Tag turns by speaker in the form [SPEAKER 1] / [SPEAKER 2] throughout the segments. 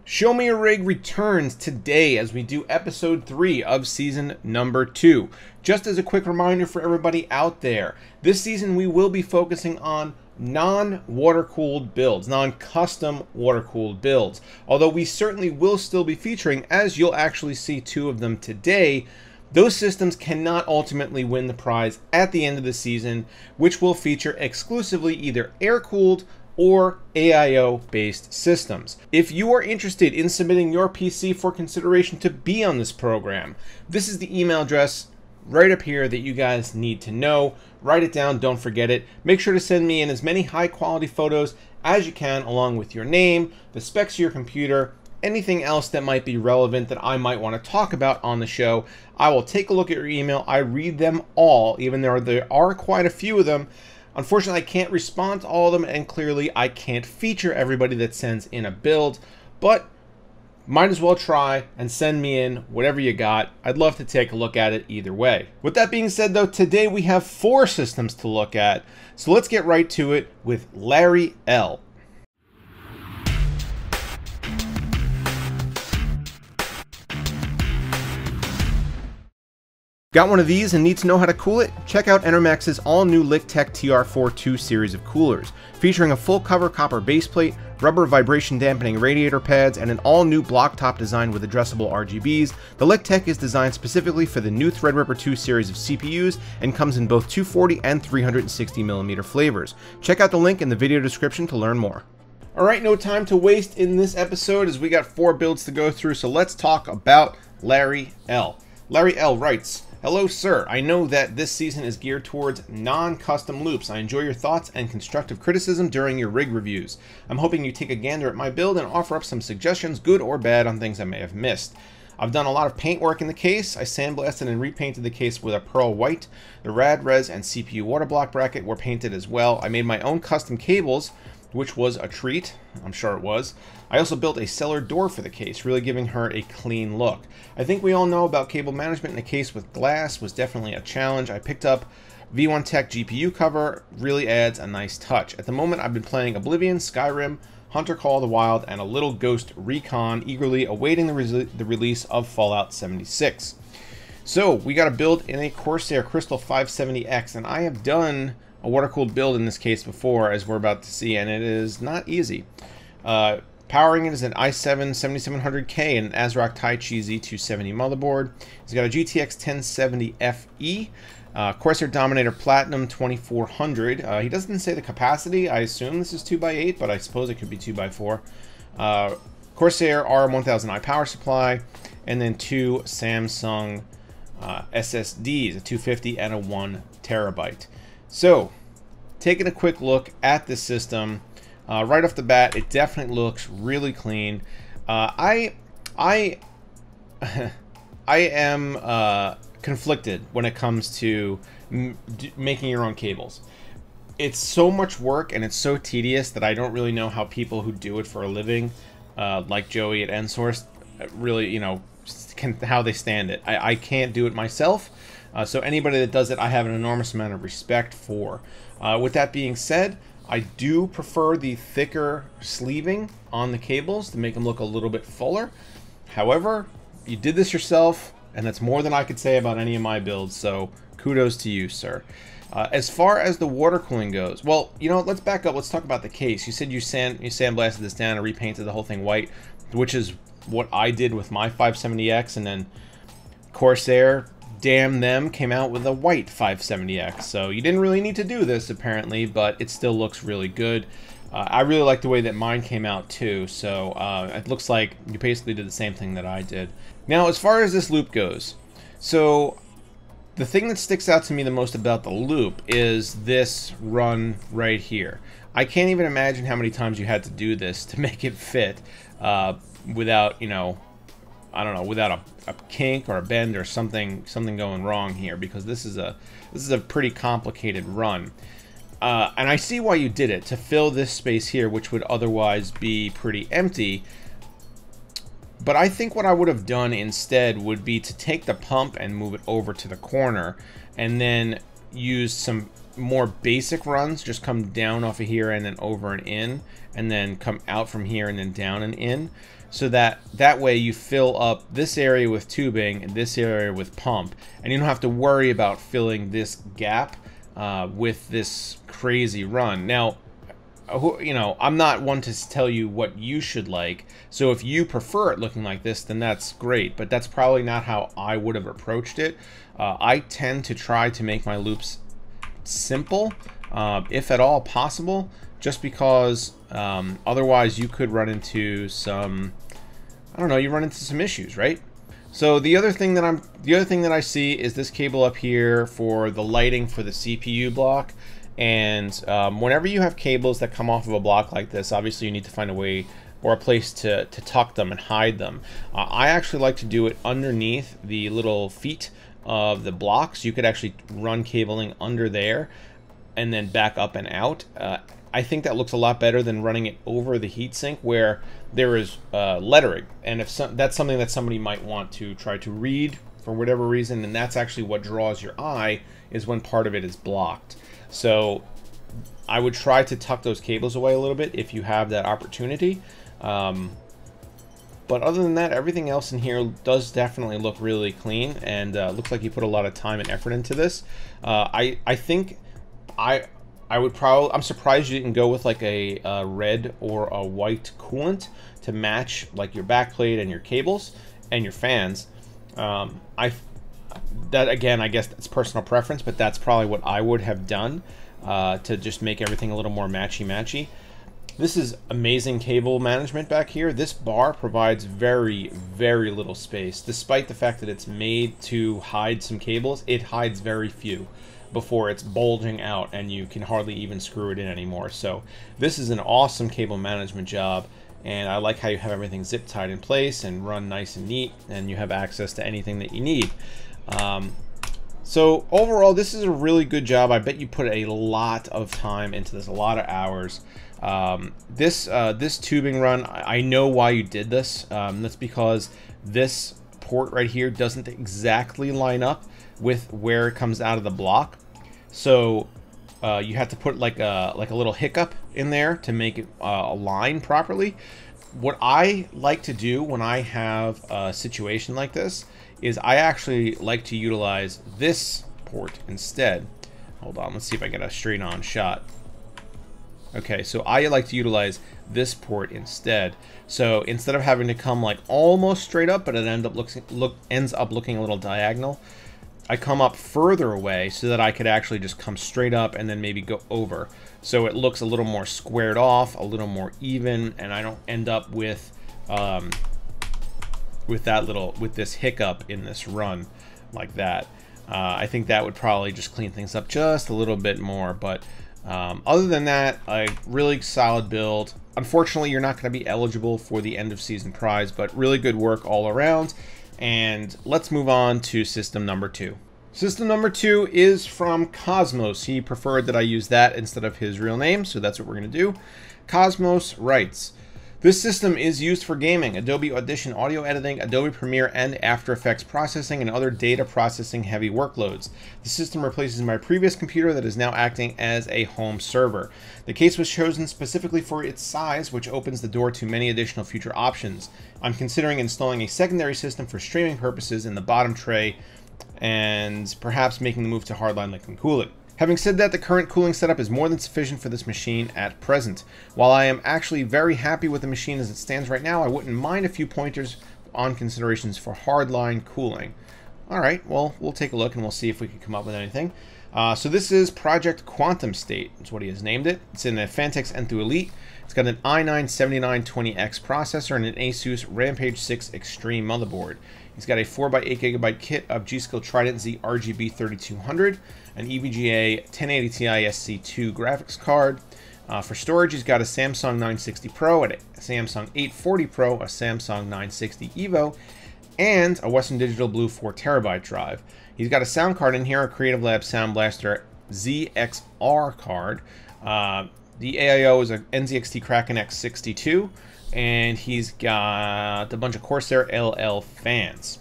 [SPEAKER 1] Show Me a Rig returns today as we do episode 3 of season number 2. Just as a quick reminder for everybody out there, this season we will be focusing on non-water-cooled builds, non-custom water-cooled builds. Although we certainly will still be featuring, as you'll actually see 2 of them today, those systems cannot ultimately win the prize at the end of the season, which will feature exclusively either air-cooled or AIO-based systems. If you are interested in submitting your PC for consideration to be on this program, this is the email address right up here that you guys need to know. Write it down, don't forget it. Make sure to send me in as many high-quality photos as you can, along with your name, the specs of your computer, anything else that might be relevant that I might want to talk about on the show. I will take a look at your email. I read them all, even though there are quite a few of them. Unfortunately, I can't respond to all of them, and clearly I can't feature everybody that sends in a build, but might as well try and send me in whatever you got. I'd love to take a look at it either way. With that being said, though, today we have 4 systems to look at, so let's get right to it with Larry L. Got one of these and need to know how to cool it? Check out Enermax's all-new LickTech TR42 series of coolers, featuring a full-cover copper baseplate, rubber vibration dampening radiator pads, and an all-new block top design with addressable RGBs. The LickTech is designed specifically for the new Threadripper 2 series of CPUs and comes in both 240 and 360mm flavors. Check out the link in the video description to learn more. Alright, no time to waste in this episode as we got 4 builds to go through, so let's talk about Larry L. Larry L writes, "Hello, sir. I know that this season is geared towards non-custom loops. I enjoy your thoughts and constructive criticism during your rig reviews. I'm hoping you take a gander at my build and offer up some suggestions, good or bad, on things I may have missed. I've done a lot of paint work in the case. I sandblasted and repainted the case with a pearl white. The rad, res, and CPU water block bracket were painted as well. I made my own custom cables, which was a treat. I'm sure it was. I also built a cellar door for the case, really giving her a clean look. I think we all know about cable management in a case with glass was definitely a challenge. I picked up V1 Tech GPU cover, really adds a nice touch. At the moment, I've been playing Oblivion, Skyrim, Hunter Call of the Wild, and a little Ghost Recon, eagerly awaiting the release of Fallout 76. So, we got a build in a Corsair Crystal 570X, and I have done a water-cooled build in this case before, as we're about to see, and it is not easy. Powering it is an i7 7700K and an ASRock Taichi Z270 motherboard. It's got a GTX 1070 FE, Corsair Dominator Platinum 2400. He doesn't say the capacity. I assume this is 2x8, but I suppose it could be 2x4. Corsair RM1000i power supply, and then 2 Samsung SSDs, a 250 and a 1 terabyte. So, taking a quick look at this system, right off the bat, it definitely looks really clean. I am conflicted when it comes to making your own cables. It's so much work and it's so tedious that I don't really know how people who do it for a living, like Joey at NSource, really, you know, how they stand it. I can't do it myself. So anybody that does it, I have an enormous amount of respect for. With that being said, I do prefer the thicker sleeving on the cables to make them look a little bit fuller. However, you did this yourself, and that's more than I could say about any of my builds, so kudos to you, sir. As far as the water cooling goes, well, you know, let's back up. Let's talk about the case. You said you sandblasted this down and repainted the whole thing white, which is what I did with my 570X, and then Corsair, damn them, came out with a white 570X. So you didn't really need to do this, apparently, but it still looks really good. I really like the way that mine came out, too. So it looks like you basically did the same thing that I did. Now, as far as this loop goes, so the thing that sticks out to me the most about the loop is this run right here. I can't even imagine how many times you had to do this to make it fit without, you know, I don't know, without a kink or a bend or something going wrong here, because this is a pretty complicated run. And I see why you did it, to fill this space here, which would otherwise be pretty empty. But I think what I would have done instead would be to take the pump and move it over to the corner, and then use some more basic runs, just come down off of here and then over and in, and then come out from here and then down and in. so that way you fill up this area with tubing and this area with pump, and you don't have to worry about filling this gap with this crazy run. Now, you know, I'm not one to tell you what you should like, so if you prefer it looking like this, then that's great, but that's probably not how I would have approached it. I tend to try to make my loops simple, if at all possible, just because otherwise you could run into some, I don't know, you run into some issues, right? So the other thing that I see is this cable up here for the lighting for the CPU block. And whenever you have cables that come off of a block like this, obviously you need to find a way or a place to tuck them and hide them. I actually like to do it underneath the little feet of the blocks. You could actually run cabling under there and then back up and out. I think that looks a lot better than running it over the heatsink where there is lettering, and if that's something that somebody might want to try to read for whatever reason, and that's actually what draws your eye, is when part of it is blocked. So I would try to tuck those cables away a little bit if you have that opportunity. But other than that, everything else in here does definitely look really clean, and looks like you put a lot of time and effort into this. I think I would probably, I'm surprised you didn't go with like a red or a white coolant to match like your backplate and your cables and your fans. That again, I guess that's personal preference, but that's probably what I would have done to just make everything a little more matchy-matchy. This is amazing cable management back here. This bar provides very, very little space. Despite the fact that it's made to hide some cables, it hides very few before it's bulging out and you can hardly even screw it in anymore. So this is an awesome cable management job, and I like how you have everything zip tied in place and run nice and neat, and you have access to anything that you need. So overall, this is a really good job. I bet you put a lot of time into this, a lot of hours. This tubing run, I know why you did this. That's because this port right here doesn't exactly line up with where it comes out of the block. So you have to put like a little hiccup in there to make it align properly. What I like to do when I have a situation like this is I actually like to utilize this port instead. Hold on, let's see if I get a straight on shot. Okay, so I like to utilize this port instead. So instead of having to come like almost straight up, but it ends up looking a little diagonal, I come up further away so that I could actually just come straight up and then maybe go over. So it looks a little more squared off, a little more even, and I don't end up with this hiccup in this run like that. I think that would probably just clean things up just a little bit more, but other than that, a really solid build. Unfortunately, you're not going to be eligible for the end of season prize, but really good work all around. And let's move on to system number 2. System number 2 is from Cosmos. He preferred that I use that instead of his real name, so that's what we're going to do. Cosmos writes, this system is used for gaming, Adobe Audition audio editing, Adobe Premiere and After Effects processing, and other data processing heavy workloads. The system replaces my previous computer that is now acting as a home server. The case was chosen specifically for its size, which opens the door to many additional future options. I'm considering installing a secondary system for streaming purposes in the bottom tray, and perhaps making the move to hardline liquid cooling. Having said that, the current cooling setup is more than sufficient for this machine at present. While I am actually very happy with the machine as it stands right now, I wouldn't mind a few pointers on considerations for hardline cooling. Alright, well, we'll take a look and we'll see if we can come up with anything. So this is Project Quantum State, is what he has named it. It's in a Phanteks Enthoo Elite. It's got an i9-7920X processor and an Asus Rampage 6 Extreme motherboard. He's got a 4x8GB kit of G-Skill Trident Z RGB 3200, an EVGA 1080 Ti SC2 graphics card. For storage, he's got a Samsung 960 Pro, a Samsung 840 Pro, a Samsung 960 EVO, and a Western Digital Blue 4TB drive. He's got a sound card in here, a Creative Lab Sound Blaster ZXR card. The AIO is a NZXT Kraken X62, and he's got a bunch of Corsair LL fans.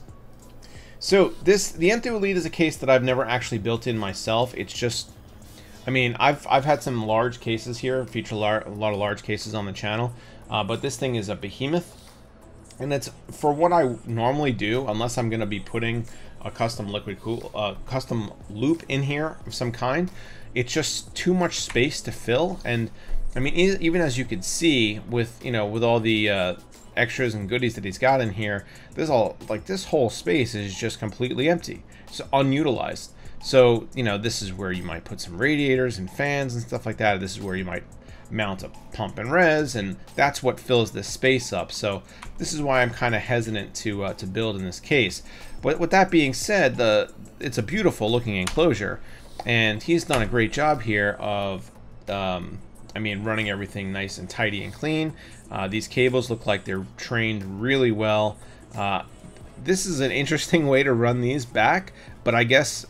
[SPEAKER 1] So the Enthoo Elite is a case that I've never actually built in myself. It's just, I mean, I've had some large cases here, feature a lot of large cases on the channel, but this thing is a behemoth. And it's for what I normally do, unless I'm going to be putting a custom custom loop in here of some kind. It's just too much space to fill. And I mean, even as you can see with, you know, with all the extras and goodies that he's got in here, this whole space is just completely empty. It's unutilized. So, you know, this is where you might put some radiators and fans and stuff like that. This is where you might mount a pump and res, and that's what fills this space up. So this is why I'm kind of hesitant to build in this case. But with that being said, it's a beautiful looking enclosure, and he's done a great job here of I mean, running everything nice and tidy and clean. These cables look like they're trained really well. This is an interesting way to run these back, but I guess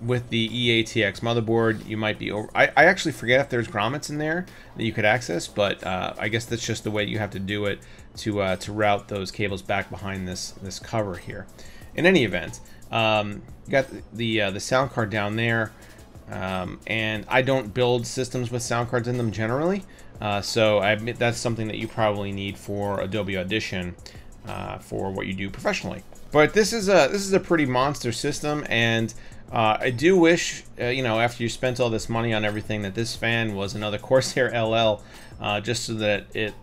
[SPEAKER 1] with the EATX motherboard, you might be over. I actually forget if there's grommets in there that you could access, but I guess that's just the way you have to do it to route those cables back behind this cover here. In any event, you got the sound card down there, and I don't build systems with sound cards in them generally, so I admit that's something that you probably need for Adobe Audition. For what you do professionally. But this is a pretty monster system, and I do wish, you know, after you spent all this money on everything, that this fan was another Corsair LL, just so that it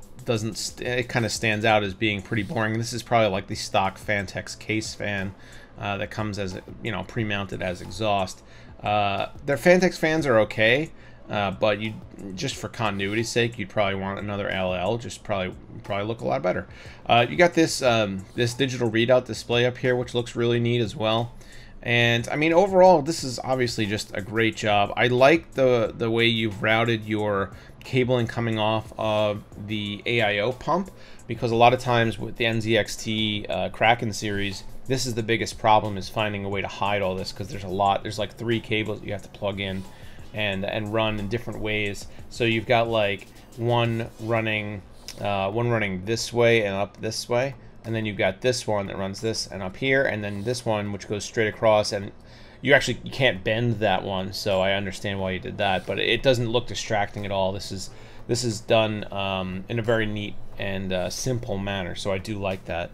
[SPEAKER 1] kind of stands out as being pretty boring. This is probably like the stock Fantex case fan that comes as, you know, pre-mounted as exhaust. Their Fantex fans are okay. But you just for continuity's sake, you'd probably want another LL. Just probably look a lot better. You got this this digital readout display up here, which looks really neat as well. And I mean, overall, this is obviously just a great job. I like the way you've routed your cabling coming off of the AIO pump, because a lot of times with the NZXT Kraken series, this is the biggest problem, is finding a way to hide all this, because there's like 3 cables you have to plug in and run in different ways. So you've got like one running this way and up this way, and then you've got this one that runs this and up here, and then this one which goes straight across, and you can't bend that one. So I understand why you did that, but it doesn't look distracting at all. This is done in a very neat and simple manner, so I do like that.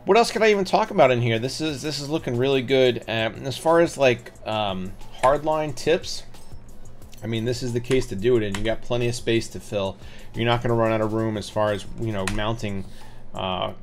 [SPEAKER 1] What else could I even talk about in here? This is looking really good. As far as like hardline tips, I mean, this is the case to do it in. You got plenty of space to fill. You're not going to run out of room as far as, you know, mounting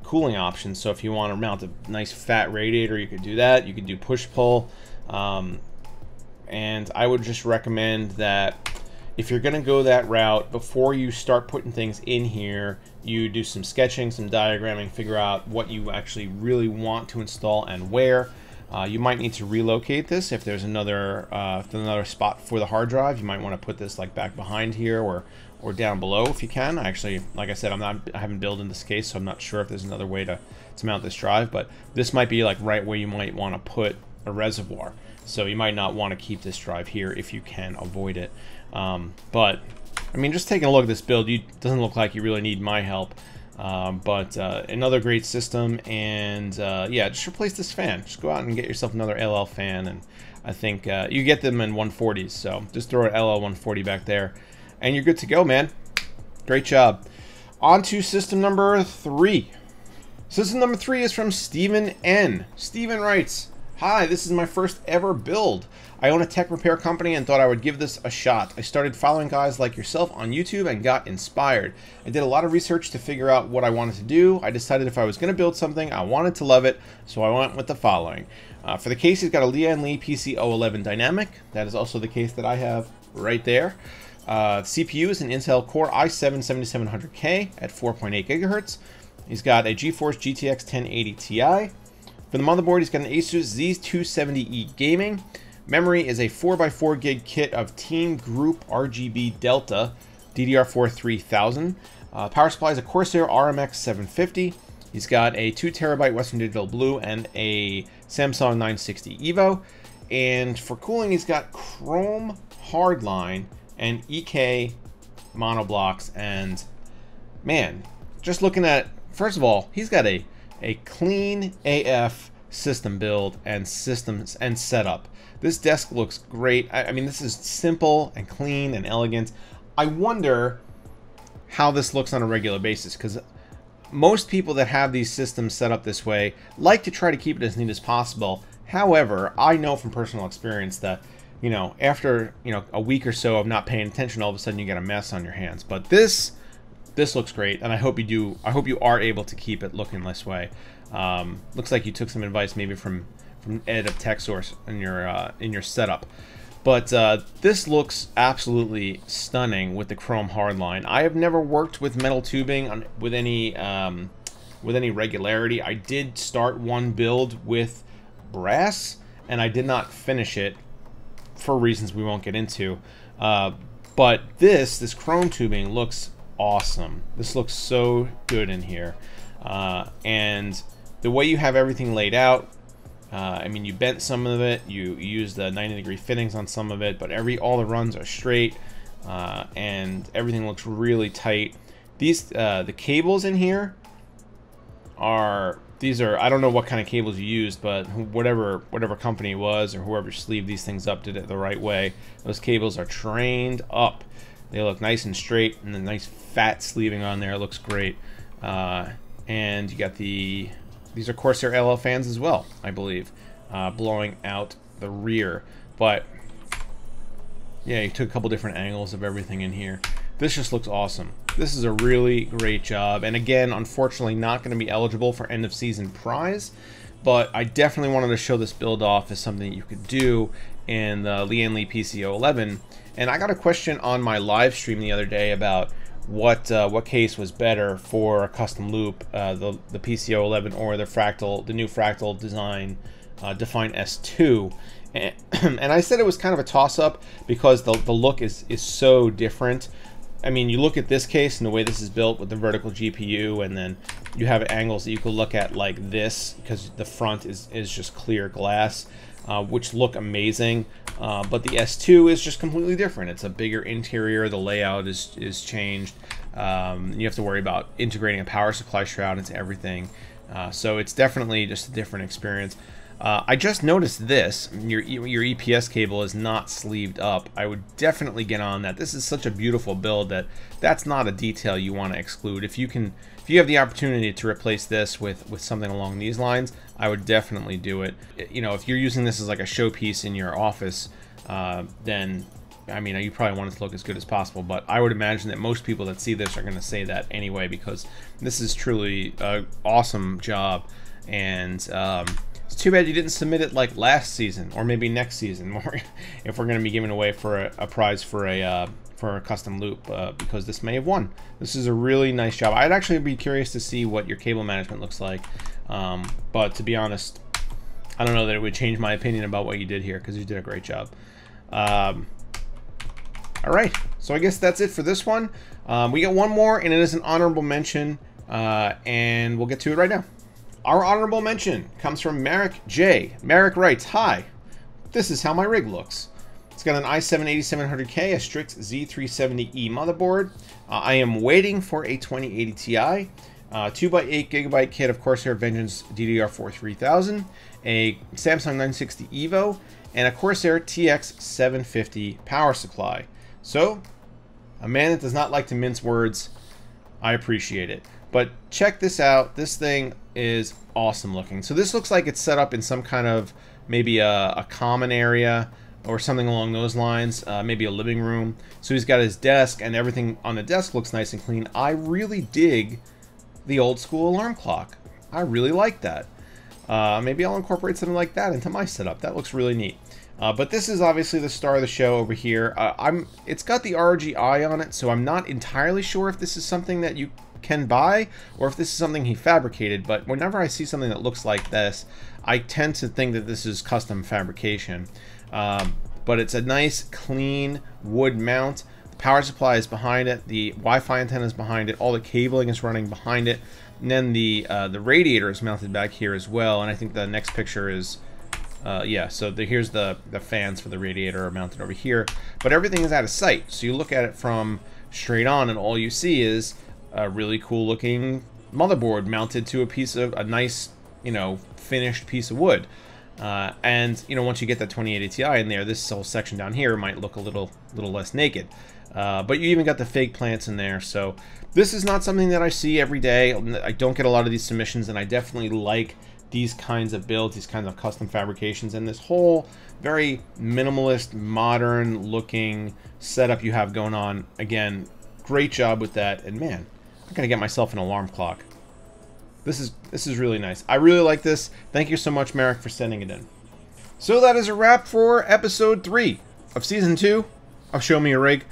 [SPEAKER 1] cooling options. So if you want to mount a nice fat radiator, you could do that. You could do push-pull, and I would just recommend that if you're going to go that route, before you start putting things in here, you do some sketching, some diagramming, figure out what you actually really want to install and where. You might need to relocate this if there's another spot for the hard drive. You might want to put this like back behind here or down below if you can. Actually, like I said, I haven't built in this case, so I'm not sure if there's another way to mount this drive, but this might be like right where you might want to put a reservoir. So you might not want to keep this drive here if you can avoid it. But I mean, just taking a look at this build, doesn't look like you really need my help. But another great system, and yeah, just replace this fan. Just go out and get yourself another LL fan, and I think you get them in 140s, so just throw an LL 140 back there, and you're good to go, man. Great job. On to system number 3. System number 3 is from Stephen N. Stephen writes, "Hi, this is my first ever build. I own a tech repair company and thought I would give this a shot. I started following guys like yourself on YouTube and got inspired. I did a lot of research to figure out what I wanted to do. I decided if I was going to build something, I wanted to love it, so I went with the following. For the case, he's got a Lian Li PC011 Dynamic. That is also the case that I have right there. CPU is an Intel Core i7-7700K at 4.8 GHz. He's got a GeForce GTX 1080 Ti. For the motherboard, he's got an Asus Z270E Gaming. Memory is a 4x4 gig kit of Team Group RGB Delta DDR4 3000. Power supply is a Corsair RMX 750. He's got a 2 TB Western Digital Blue and a Samsung 960 EVO. And for cooling, he's got Chrome Hardline and EK monoblocks. And man, just looking at, first of all, he's got a clean AF system build and systems and setup. This desk looks great. I mean, this is simple and clean and elegant. I wonder how this looks on a regular basis, because most people that have these systems set up this way like to try to keep it as neat as possible. However, I know from personal experience that, you know, after, you know, a week or so of not paying attention, all of a sudden you get a mess on your hands. But this looks great, and I hope you are able to keep it looking this way. Looks like you took some advice maybe from Ed of TechSource in your setup. But this looks absolutely stunning with the chrome hardline. I have never worked with metal tubing with any regularity. I did start one build with brass, and I did not finish it for reasons we won't get into. But this chrome tubing looks awesome. This looks so good in here, and the way you have everything laid out. I mean, you bent some of it, you used the 90-degree fittings on some of it, but all the runs are straight, and everything looks really tight. These the cables in here are I don't know what kind of cables you used, but whatever company it was or whoever sleeved these things up did it the right way. Those cables are trained up. They look nice and straight, and the nice fat sleeving on there looks great. And you got these are Corsair LL fans as well, I believe, blowing out the rear. But yeah, you took a couple different angles of everything in here. This just looks awesome. This is a really great job, and again, unfortunately not going to be eligible for end of season prize, but I definitely wanted to show this build off as something you could do in the Lian Li PCO 11. And I got a question on my live stream the other day about what case was better for a custom loop, the PCO 11 or the new fractal design Define S2, and I said it was kind of a toss-up because the look is so different. I mean, you look at this case and the way this is built with the vertical GPU, and then you have angles that you could look at like this because the front is just clear glass, which look amazing. But the S2 is just completely different. It's a bigger interior. The layout is changed. You have to worry about integrating a power supply shroud into everything. So it's definitely just a different experience. I just noticed this. Your EPS cable is not sleeved up. I would definitely get on that. This is such a beautiful build that's not a detail you want to exclude. If you have the opportunity to replace this with something along these lines, I would definitely do it. You know, if you're using this as like a showpiece in your office, then I mean, you probably want it to look as good as possible, but I would imagine that most people that see this are going to say that anyway, because this is truly an awesome job. And it's too bad you didn't submit it like last season or maybe next season, if we're going to be giving away for a prize for a custom loop, because this may have won. This is a really nice job. I'd actually be curious to see what your cable management looks like, but to be honest, I don't know that it would change my opinion about what you did here, because you did a great job. All right, so I guess that's it for this one. We got one more, and it is an honorable mention, and we'll get to it right now. Our honorable mention comes from Merrick J. Merrick writes, "Hi, this is how my rig looks. It's got an i7-8700K, a Strix Z370E motherboard. I am waiting for a 2080 Ti, 2x8GB kit of Corsair Vengeance DDR4 3000, a Samsung 960 EVO, and a Corsair TX 750 power supply." So, a man that does not like to mince words, I appreciate it. But check this out. This thing is awesome looking. So this looks like it's set up in some kind of maybe a common area or something along those lines, maybe a living room. So he's got his desk, and everything on the desk looks nice and clean. I really dig the old school alarm clock. I really like that. Maybe I'll incorporate something like that into my setup. That looks really neat. But this is obviously the star of the show over here. It's got the RGI on it, so I'm not entirely sure if this is something that you can buy or if this is something he fabricated. But whenever I see something that looks like this, I tend to think that this is custom fabrication. But it's a nice, clean wood mount. The power supply is behind it. The Wi-Fi antenna is behind it. All the cabling is running behind it. And then the radiator is mounted back here as well. And I think the next picture is... yeah, so here's the fans for the radiator are mounted over here, but everything is out of sight. So you look at it from straight on, and all you see is a really cool looking motherboard mounted to a nice, you know, finished piece of wood. And you know, once you get that 2080 Ti in there, this whole section down here might look a little less naked. But you even got the fake plants in there. So this is not something that I see every day. I don't get a lot of these submissions, and I definitely like these kinds of builds, these kinds of custom fabrications, and this whole very minimalist, modern looking setup you have going on. Again, great job with that. And man, I'm gonna get myself an alarm clock. This is really nice. I really like this. Thank you so much, Merrick, for sending it in. So that is a wrap for episode 3 of season 2 of Show Me Your Rig.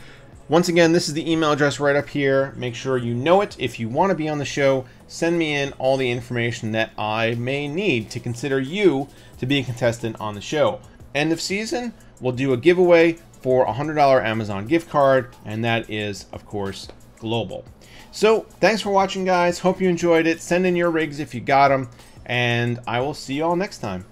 [SPEAKER 1] Once again, this is the email address right up here. Make sure you know it. If you want to be on the show, send me in all the information that I may need to consider you to be a contestant on the show. End of season, we'll do a giveaway for a $100 Amazon gift card, and that is, of course, global. So, thanks for watching, guys. Hope you enjoyed it. Send in your rigs if you got them, and I will see you all next time.